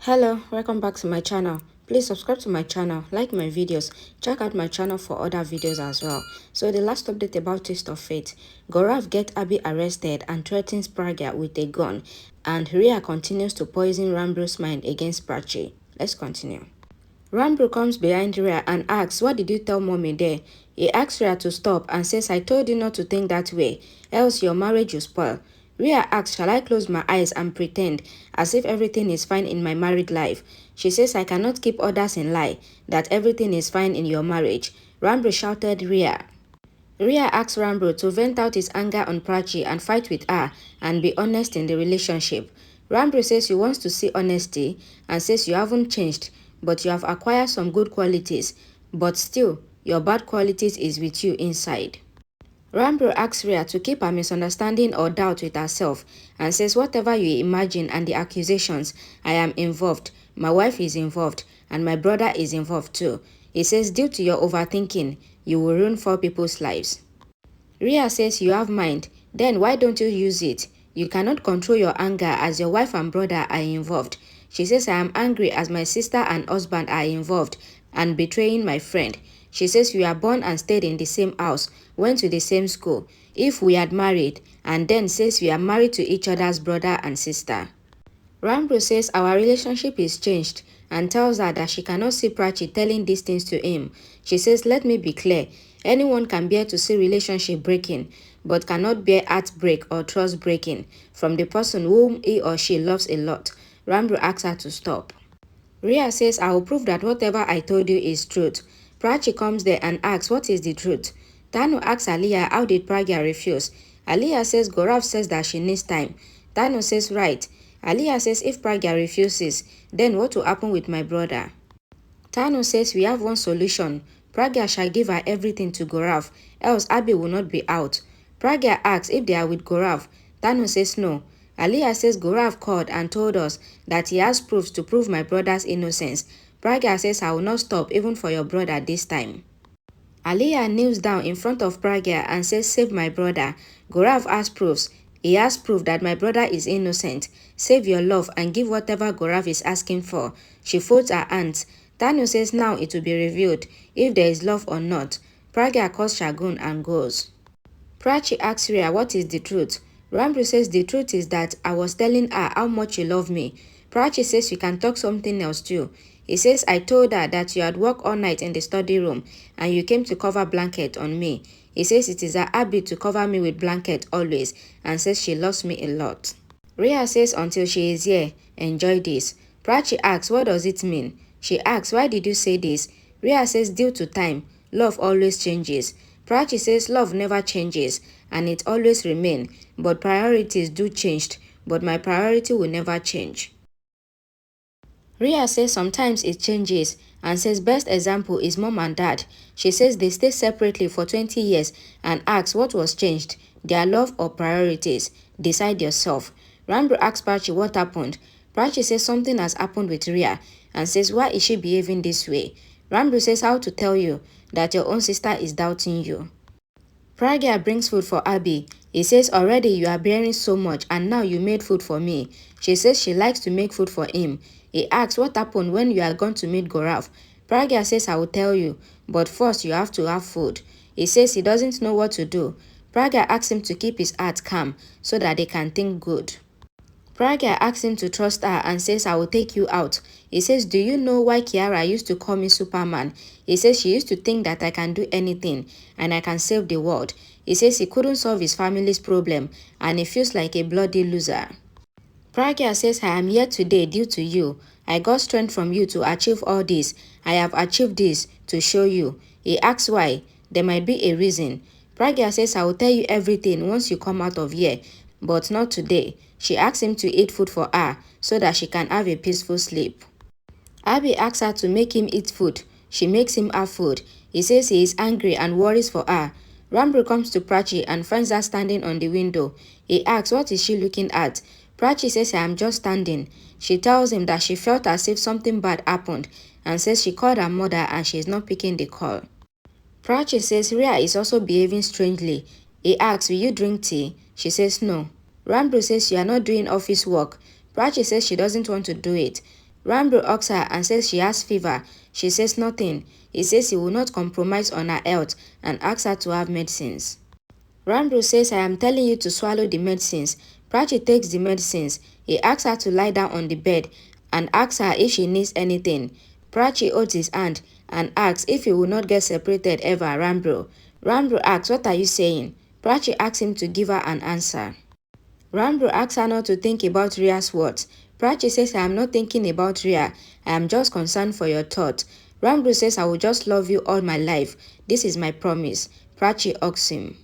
Hello, welcome back to my channel. Please subscribe to my channel, like my videos, check out my channel for other videos as well. So the last update about Taste of Fate, Gaurav gets Abhi arrested and threatens Pragya with a gun, and Rhea continues to poison Ranbir's mind against Prachi. Let's continue. Ranbir comes behind Rhea and asks, "What did you tell mommy there?" He asks Rhea to stop and says, "I told you not to think that way, else your marriage will spoil." Rhea asks, "Shall I close my eyes and pretend as if everything is fine in my married life?" She says, "I cannot keep others in lie that everything is fine in your marriage." Ranbir shouted Rhea. Rhea asks Ranbir to vent out his anger on Prachi and fight with her and be honest in the relationship. Ranbir says he wants to see honesty and says you haven't changed, but you have acquired some good qualities, but still, your bad qualities is with you inside. Ranbir asks Rhea to keep her misunderstanding or doubt with herself and says whatever you imagine and the accusations, I am involved, my wife is involved, and my brother is involved too. He says due to your overthinking, you will ruin 4 people's lives. Rhea says you have mind, then why don't you use it? You cannot control your anger as your wife and brother are involved. She says I am angry as my sister and husband are involved and betraying my friend. She says we are born and stayed in the same house, went to the same school. If we had married, and then says we are married to each other's brother and sister. Ranbir says our relationship is changed and tells her that she cannot see Prachi telling these things to him. She says, "Let me be clear. Anyone can bear to see relationship breaking, but cannot bear heartbreak or trust breaking from the person whom he or she loves a lot." Ranbir asks her to stop. Rhea says, "I will prove that whatever I told you is truth." Prachi comes there and asks, "What is the truth?" Tanu asks Aliyah, "How did Pragya refuse?" Aliyah says, "Gaurav says that she needs time." Tanu says, "Right." Aliyah says, "If Pragya refuses, then what will happen with my brother?" Tanu says, "We have one solution. Pragya shall give her everything to Gaurav, else Abhi will not be out." Pragya asks if they are with Gaurav. Tanu says no. Aliyah says Gaurav called and told us that he has proofs to prove my brother's innocence. Pragya says, "I will not stop even for your brother this time." Aliyah kneels down in front of Pragya and says, "Save my brother." Gaurav has proofs. He has proof that my brother is innocent. Save your love and give whatever Gaurav is asking for. She folds her hands. Tanu says now it will be revealed if there is love or not. Pragya calls Shagun and goes. Prachi asks Rhea what is the truth. Ranbir says the truth is that I was telling her how much you love me. Prachi says you can talk something else too. He says I told her that you had worked all night in the study room and you came to cover blanket on me. He says it is her habit to cover me with blanket always and says she loves me a lot. Rhea says until she is here, enjoy this. Prachi asks what does it mean? She asks why did you say this? Rhea says due to time, love always changes. Prachi says love never changes and it always remains, but priorities do change, but my priority will never change. Rhea says sometimes it changes and says best example is mom and dad. She says they stay separately for 20 years and asks what was changed, their love or priorities. Decide yourself. Ranbir asks Prachi what happened. Prachi says something has happened with Rhea and says why is she behaving this way? Ranbir says how to tell you that your own sister is doubting you. Pragya brings food for Abhi. He says already you are bearing so much and now you made food for me. She says she likes to make food for him. He asks what happened when you are going to meet Gaurav. Pragya says I will tell you, but first you have to have food. He says he doesn't know what to do. Pragya asks him to keep his heart calm so that they can think good. Pragya asks him to trust her and says, "I will take you out." He says, "Do you know why Kiara used to call me Superman?" He says she used to think that I can do anything and I can save the world. He says he couldn't solve his family's problem and he feels like a bloody loser. Pragya says, "I am here today due to you. I got strength from you to achieve all this. I have achieved this to show you." He asks why. There might be a reason. Pragya says, "I will tell you everything once you come out of here, but not today." She asks him to eat food for her so that she can have a peaceful sleep. Abhi asks her to make him eat food. She makes him have food. He says he is angry and worries for her. Ranbir comes to Prachi and finds her standing on the window. He asks what is she looking at. Prachi says I am just standing. She tells him that she felt as if something bad happened and says she called her mother and she is not picking the call. Prachi says Rhea is also behaving strangely. He asks, "Will you drink tea?" She says no. Ranbir says you are not doing office work. Prachi says she doesn't want to do it. Ranbir asks her and says she has fever. She says nothing. He says he will not compromise on her health and asks her to have medicines. Ranbir says, I am telling you to swallow the medicines. Prachi takes the medicines. He asks her to lie down on the bed and asks her if she needs anything. Prachi holds his hand and asks if he will not get separated ever. Ranbir asks, what are you saying? Prachi asks him to give her an answer. Ranbir asks her not to think about Rhea's words. Prachi says, I am not thinking about Rhea. I am just concerned for your thought. Ranbir says, I will just love you all my life. This is my promise. Prachi asks him.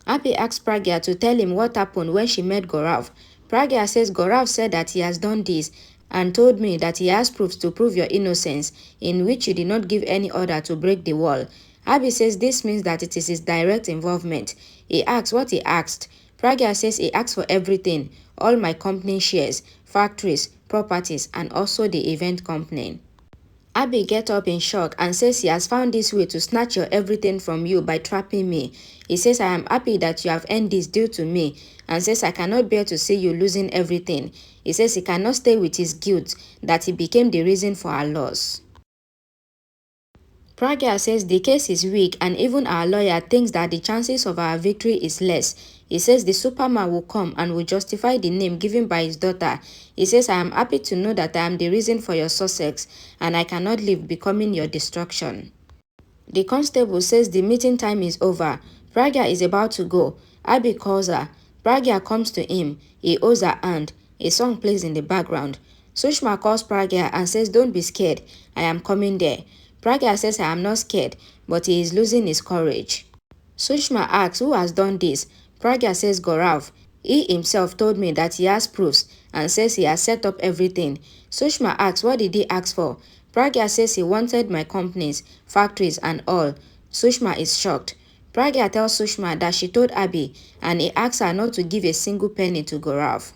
Abhi asks Pragya to tell him what happened when she met Gaurav. Pragya says Gaurav said that he has done this and told me that he has proofs to prove your innocence, in which you did not give any order to break the wall. Abhi says this means that it is his direct involvement. He asks what he asked. Pragya says he asked for everything, all my company shares, factories, properties, and also the event company. Abhi gets up in shock and says he has found this way to snatch your everything from you by trapping me. He says, I am happy that you have earned this due to me, and says I cannot bear to see you losing everything. He says he cannot stay with his guilt, that he became the reason for our loss. Pragya says the case is weak and even our lawyer thinks that the chances of our victory is less. He says the Superman will come and will justify the name given by his daughter. He says, I am happy to know that I am the reason for your success and I cannot live becoming your destruction. The constable says the meeting time is over. Pragya is about to go. Abhi calls her. Pragya comes to him. He holds her hand. A song plays in the background. Sushma calls Pragya and says, don't be scared. I am coming there. Pragya says, I am not scared, but he is losing his courage. Sushma asks, who has done this? Pragya says, Gaurav. He himself told me that he has proofs and says he has set up everything. Sushma asks, what did he ask for? Pragya says he wanted my companies, factories and all. Sushma is shocked. Pragya tells Sushma that she told Abhi and he asks her not to give a single penny to Gaurav.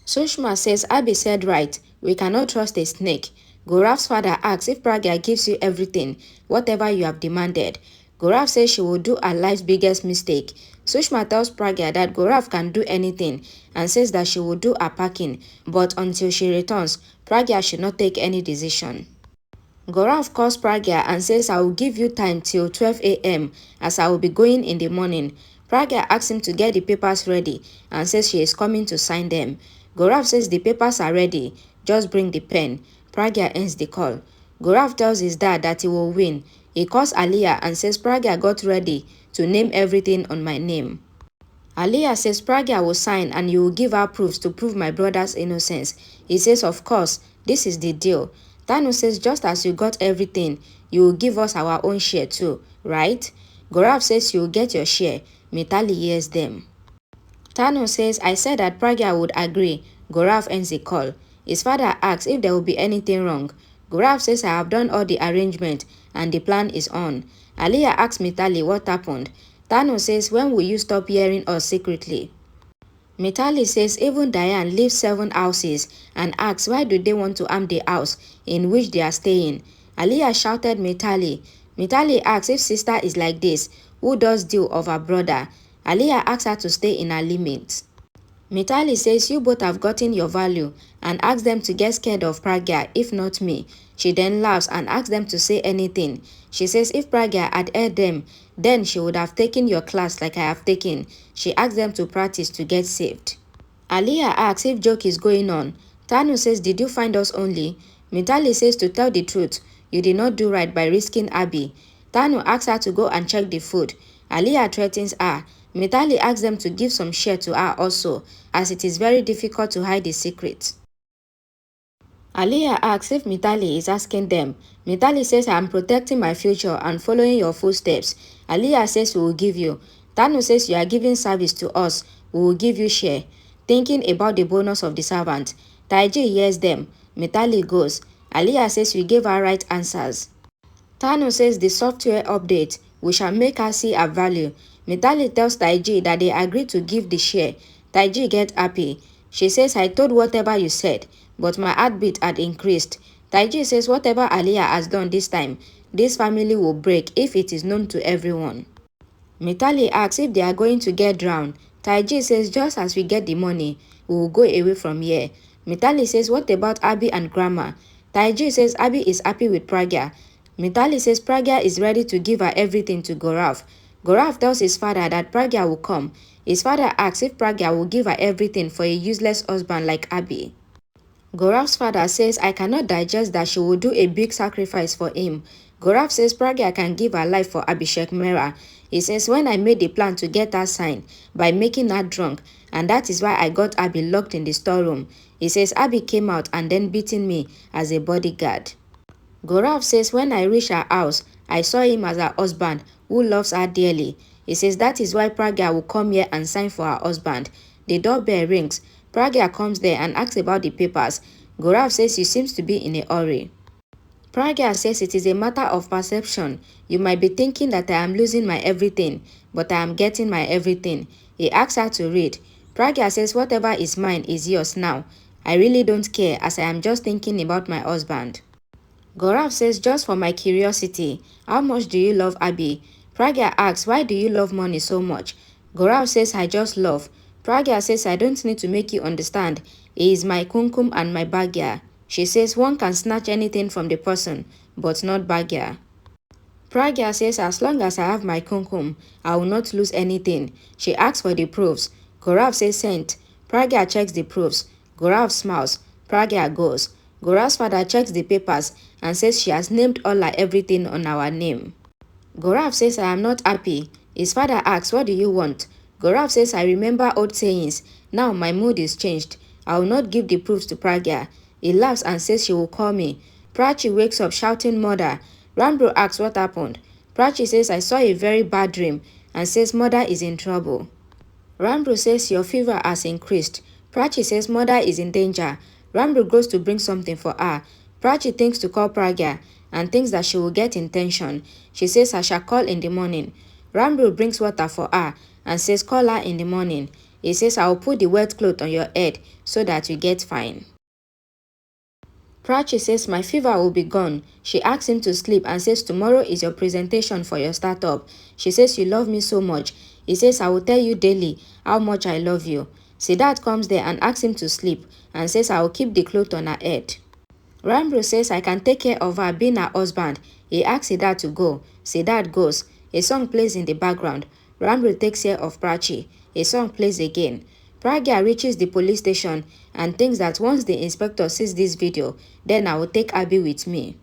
Sushma says Abhi said right, we cannot trust a snake. Gaurav's father asks if Pragya gives you everything, whatever you have demanded. Gaurav says she will do her life's biggest mistake. Sushma tells Pragya that Gaurav can do anything and says that she will do her packing, but until she returns, Pragya should not take any decision. Gaurav calls Pragya and says, I will give you time till 12 a.m. as I will be going in the morning. Pragya asks him to get the papers ready and says she is coming to sign them. Gaurav says the papers are ready, just bring the pen. Pragya ends the call. Gaurav tells his dad that he will win. He calls Aliyah and says Pragya got ready to name everything on my name. Aliyah says Pragya will sign and you will give her proofs to prove my brother's innocence. He says, of course, this is the deal. Tanu says, just as you got everything, you will give us our own share too, right? Gaurav says you will get your share. Mitali hears them. Tanu says, I said that Pragya would agree. Gaurav ends the call. His father asks if there will be anything wrong. Gaurav says, I have done all the arrangement and the plan is on. Aliyah asks Mitali what happened. Tanu says, when will you stop hearing us secretly? Mitali says even Diane lives 7 houses and asks why do they want to arm the house in which they are staying. Aliyah shouted Mitali. Mitali asks if sister is like this, who does deal of her brother? Aliyah asks her to stay in her limits. Mitali says you both have gotten your value and asks them to get scared of Pragya, if not me. She then laughs and asks them to say anything. She says if Pragya had heard them, then she would have taken your class like I have taken. She asks them to practice to get saved. Aliyah asks if joke is going on. Tanu says, did you find us only? Mitali says to tell the truth, you did not do right by risking Abhi. Tanu asks her to go and check the food. Aliyah threatens her. Mitali asks them to give some share to her also, as it is very difficult to hide the secret. Aliyah asks if Mitali is asking them. Mitali says, I am protecting my future and following your footsteps. Aliyah says, we will give you. Tanu says, you are giving service to us. We will give you share. Thinking about the bonus of the servant. Taiji hears them. Mitali goes. Aliyah says, we gave her right answers. Tanu says, the software update. We shall make her see her value. Mitali tells Taiji that they agreed to give the share. Taiji gets happy. She says, I told whatever you said, but my heartbeat had increased. Taiji says whatever Aliyah has done this time, this family will break if it is known to everyone. Mitali asks if they are going to get drowned. Taiji says just as we get the money, we will go away from here. Mitali says what about Abhi and Grandma? Taiji says Abhi is happy with Pragya. Mitali says Pragya is ready to give her everything to Gaurav. Gaurav tells his father that Pragya will come. His father asks if Pragya will give her everything for a useless husband like Abhi. Gaurav's father says I cannot digest that she will do a big sacrifice for him. Gaurav says Pragya can give her life for Abhishek Mehra. He says when I made the plan to get her signed by making her drunk, and that is why I got Abhi locked in the storeroom. He says Abhi came out and then beating me as a bodyguard. Gaurav says when I reached her house, I saw him as her husband who loves her dearly. He says that is why Pragya will come here and sign for her husband. The doorbell rings. Pragya comes there and asks about the papers. Gaurav says he seems to be in a hurry. Pragya says it is a matter of perception. You might be thinking that I am losing my everything, but I am getting my everything. He asks her to read. Pragya says whatever is mine is yours now. I really don't care as I am just thinking about my husband. Gaurav says just for my curiosity, how much do you love Abhi? Pragya asks why do you love money so much? Gaurav says I just love. Pragya says I don't need to make you understand. He is my kumkum and my bagya. She says one can snatch anything from the person, but not bagya. Pragya says as long as I have my kumkum, I will not lose anything. She asks for the proofs. Gaurav says sent. Pragya checks the proofs. Gaurav smiles. Pragya goes. Gaurav's father checks the papers and says she has named all her everything on our name. Gaurav says I am not happy. His father asks what do you want? Gaurav says I remember old sayings. Now my mood is changed. I will not give the proofs to Pragya. He laughs and says she will call me. Prachi wakes up shouting murder. Ranbir asks what happened. Prachi says I saw a very bad dream and says mother is in trouble. Ranbir says your fever has increased. Prachi says mother is in danger. Ranbir goes to bring something for her. Prachi thinks to call Pragya and thinks that she will get in tension. She says I shall call in the morning. Ranbir brings water for her and says call her in the morning. He says I will put the wet cloth on your head so that you get fine. Prachi says my fever will be gone. She asks him to sleep and says tomorrow is your presentation for your startup. She says you love me so much. He says I will tell you daily how much I love you. Siddharth comes there and asks him to sleep and says I will keep the cloth on her head. Ranbir says I can take care of her being her husband. He asks Siddharth to go. Siddharth goes. A song plays in the background. Ranbir takes care of Prachi. A song plays again. Pragya reaches the police station and thinks that once the inspector sees this video, then I will take Abhi with me.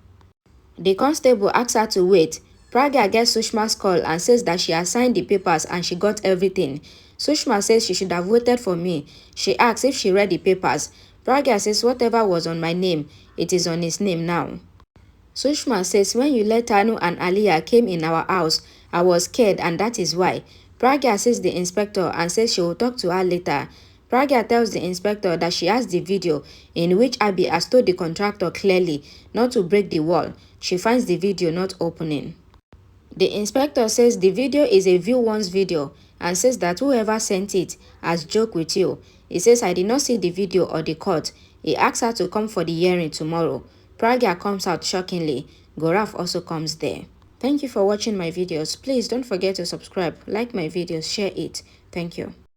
The constable asks her to wait. Pragya gets Sushma's call and says that she has signed the papers and she got everything. Sushma says she should have waited for me. She asks if she read the papers. Pragya says whatever was on my name, it is on his name now. Sushma says when you let Tanu and Aliyah came in our house, I was scared and that is why. Pragya says the inspector and says she will talk to her later. Pragya tells the inspector that she has the video in which Abhi has told the contractor clearly not to break the wall. She finds the video not opening. The inspector says the video is a view once video and says that whoever sent it has joked with you. He says I did not see the video or the court. He asks her to come for the hearing tomorrow. Pragya comes out shockingly. Gaurav also comes there. Thank you for watching my videos. Please don't forget to subscribe, like my videos, share it. Thank you.